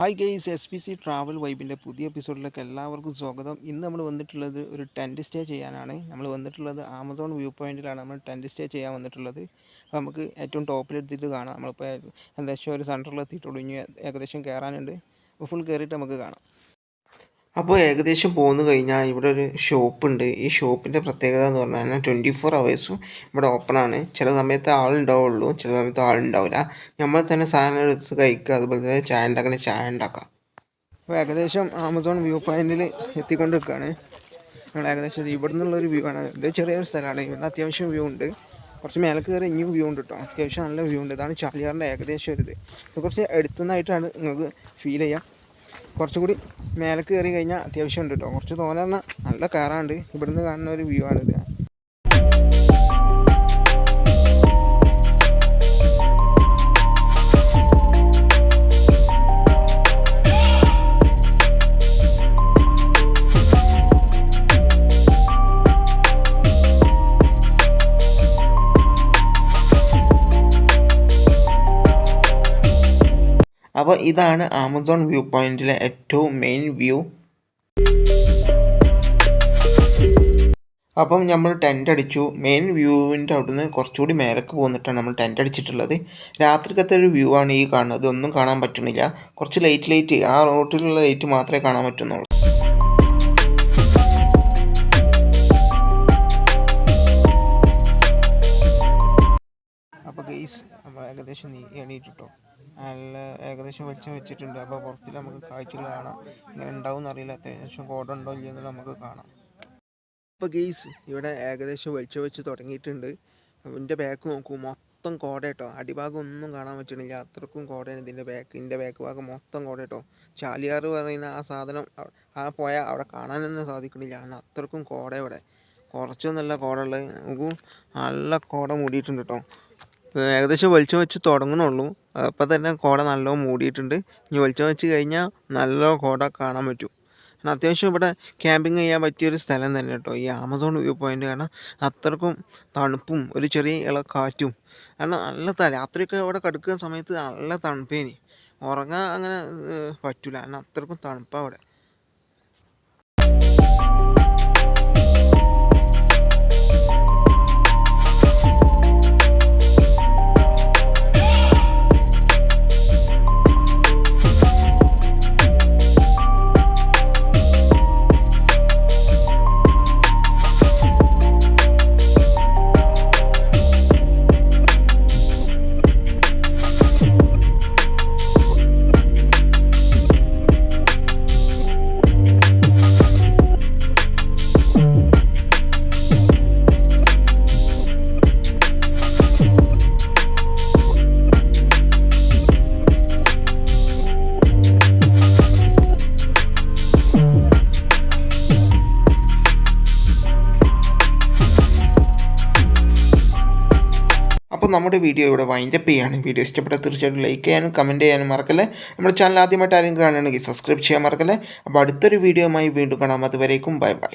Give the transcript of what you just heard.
Hi guys, S P C travel വൈബിൻ്റെ പുതിയ എപ്പിസോഡിലേക്ക് എല്ലാവർക്കും സ്വാഗതം. ഇന്ന് നമ്മൾ വന്നിട്ടുള്ളത് ഒരു ടെൻറ്റ് സ്റ്റേ ചെയ്യാനാണ്. നമ്മൾ വന്നിട്ടുള്ളത് ആമസോൺ വ്യൂ പോയിൻറ്റിലാണ് നമ്മൾ ടെൻറ്റ് സ്റ്റേ ചെയ്യാൻ വന്നിട്ടുള്ളത്. അപ്പോൾ നമുക്ക് ഏറ്റവും ടോപ്പിലെടുത്തിട്ട് കാണാം. നമ്മളിപ്പോൾ ഏകദേശം ഒരു സെൻറ്ററിലെത്തിയിട്ടുള്ളൂ. ഇനി ഏകദേശം കയറാനുണ്ട്. അപ്പോൾ ഫുൾ കയറിയിട്ട് നമുക്ക് കാണാം. അപ്പോൾ ഏകദേശം പോന്നു കഴിഞ്ഞാൽ ഇവിടെ ഒരു ഷോപ്പുണ്ട്. ഈ ഷോപ്പിൻ്റെ പ്രത്യേകത എന്ന് പറഞ്ഞാൽ 24 ഹവേഴ്സും ഇവിടെ ഓപ്പണാണ്. ചില സമയത്ത് ആളുണ്ടാവുള്ളൂ, ചില സമയത്ത് ആളുണ്ടാവില്ല. നമ്മൾ തന്നെ സാധനം എടുത്ത് കഴിക്കുക, അതുപോലെ തന്നെ ചായ ഉണ്ടാക്കുന്ന ചായ ഉണ്ടാക്കാം. അപ്പോൾ ഏകദേശം ആമസോൺ വ്യൂ പോയിൻറ്റിൽ എത്തിക്കൊണ്ട് നിൽക്കുകയാണ്. ഞങ്ങൾ ഏകദേശം ഇവിടെ നിന്നുള്ളൊരു വ്യൂ ആണ്. ഇത് ചെറിയൊരു സ്ഥലമാണ്. ഇവിടുന്ന് അത്യാവശ്യം വ്യൂ ഉണ്ട്. കുറച്ച് മേലെ കയറി ഇനിയും വ്യൂ ഉണ്ട് കേട്ടോ. അത്യാവശ്യം നല്ല വ്യൂ ഉണ്ട്. ഇതാണ് ചാലിയാറിൻ്റെ ഏകദേശം ഒരു ഇത്. കുറച്ച് അടുത്തുനിന്നായിട്ടാണ് നിങ്ങൾക്ക് ഫീൽ ചെയ്യുക. കുറച്ചുകൂടി മേലെ കയറി കഴിഞ്ഞാൽ അത്യാവശ്യം ഉണ്ട് കേട്ടോ. കുറച്ച് തോനെ പറഞ്ഞാൽ നല്ല കയറാണ്ട്. ഇവിടുന്ന് കാണുന്ന ഒരു വ്യൂ ആണിത്. അപ്പോൾ ഇതാണ് ആമസോൺ വ്യൂ പോയിൻറ്റിലെ ഏറ്റവും മെയിൻ വ്യൂ. അപ്പം നമ്മൾ ടെൻ്റ് അടിച്ചു. മെയിൻ വ്യൂവിൻ്റെ അവിടുന്ന് കുറച്ചുകൂടി മേലേക്ക് പോന്നിട്ടാണ് നമ്മൾ ടെൻ്റ് അടിച്ചിട്ടുള്ളത്. രാത്രിക്കത്തെ ഒരു വ്യൂ ആണ് ഈ കാണുന്നത്. ഒന്നും കാണാൻ പറ്റുന്നില്ല. കുറച്ച് ലൈറ്റ് ആ റോട്ടിലുള്ള ലൈറ്റ് മാത്രമേ കാണാൻ പറ്റുന്നുള്ളൂ. അപ്പോൾ ഗെയ്സ്, നമ്മൾ ഏകദേശം എണീറ്റിട്ടോ. നല്ല ഏകദേശം വെളിച്ചം വെച്ചിട്ടുണ്ട്. അപ്പോൾ പുറത്തിൽ നമുക്ക് കാഴ്ചകൾ കാണാം. ഇങ്ങനെ ഉണ്ടാവും എന്നറിയില്ല. അത്യാവശ്യം കോട ഉണ്ടോ ഇല്ലെന്ന് നമുക്ക് കാണാം. അപ്പോൾ ഗെയ്സ്, ഇവിടെ ഏകദേശം വെളിച്ചം വെച്ച് തുടങ്ങിയിട്ടുണ്ട്. ഇതിൻ്റെ ബാക്ക് നോക്കൂ, മൊത്തം കോട കേട്ടോ. അടിഭാഗം ഒന്നും കാണാൻ പറ്റണില്ല, അത്രക്കും കോടയാണ് ഇതിൻ്റെ ബാക്ക് ഭാഗം മൊത്തം കോട കേട്ടോ. ചാലിയാർ പറയുന്ന ആ സാധനം പോയാൽ അവിടെ കാണാൻ തന്നെ സാധിക്കണില്ല. കാരണം അത്രക്കും കോട ഇവിടെ. കുറച്ചൊന്നുമല്ല കോട ഉള്ളത്. നമുക്ക് നല്ല കോട മൂടിയിട്ടുണ്ട് കേട്ടോ. ഏകദേശം വെളിച്ചം വെച്ച് തുടങ്ങണുള്ളൂ. അപ്പം തന്നെ കോട നല്ലോണം മൂടിയിട്ടുണ്ട്. ഇനി വെളിച്ചം വെച്ച് കഴിഞ്ഞാൽ നല്ല കോട കാണാൻ പറ്റും. കാരണം അത്യാവശ്യം ഇവിടെ ക്യാമ്പിങ് ചെയ്യാൻ പറ്റിയൊരു സ്ഥലം തന്നെ കേട്ടോ ഈ ആമസോൺ വ്യൂ പോയിൻ്റ്. കാരണം അത്രക്കും തണുപ്പും ഒരു ചെറിയ കാറ്റും. കാരണം നല്ല രാത്രിയൊക്കെ അവിടെ കിടക്കുന്ന സമയത്ത് നല്ല തണുപ്പേനി. ഉറങ്ങാൻ അങ്ങനെ പറ്റില്ല. കാരണം അത്രക്കും തണുപ്പാണ് അവിടെ. അപ്പോൾ നമ്മുടെ വീഡിയോ ഇവിടെ വൈൻഡപ്പ് ചെയ്യാണ്. വീഡിയോ ഇഷ്ടപ്പെട്ടാൽ തീർച്ചയായിട്ടും ലൈക്ക് ചെയ്യാനും കമൻറ്റ് ചെയ്യാനും മറക്കല്ലേ. നമ്മുടെ ചാനൽ ആദ്യമായിട്ട് ആരെങ്കിലും കാണുകയാണെങ്കിൽ സബ്സ്ക്രൈബ് ചെയ്യാൻ മറക്കല്ലേ. അപ്പോൾ അടുത്തൊരു വീഡിയോയുമായി വീണ്ടും കാണാം. അതുവരേക്കും ബൈ ബൈ.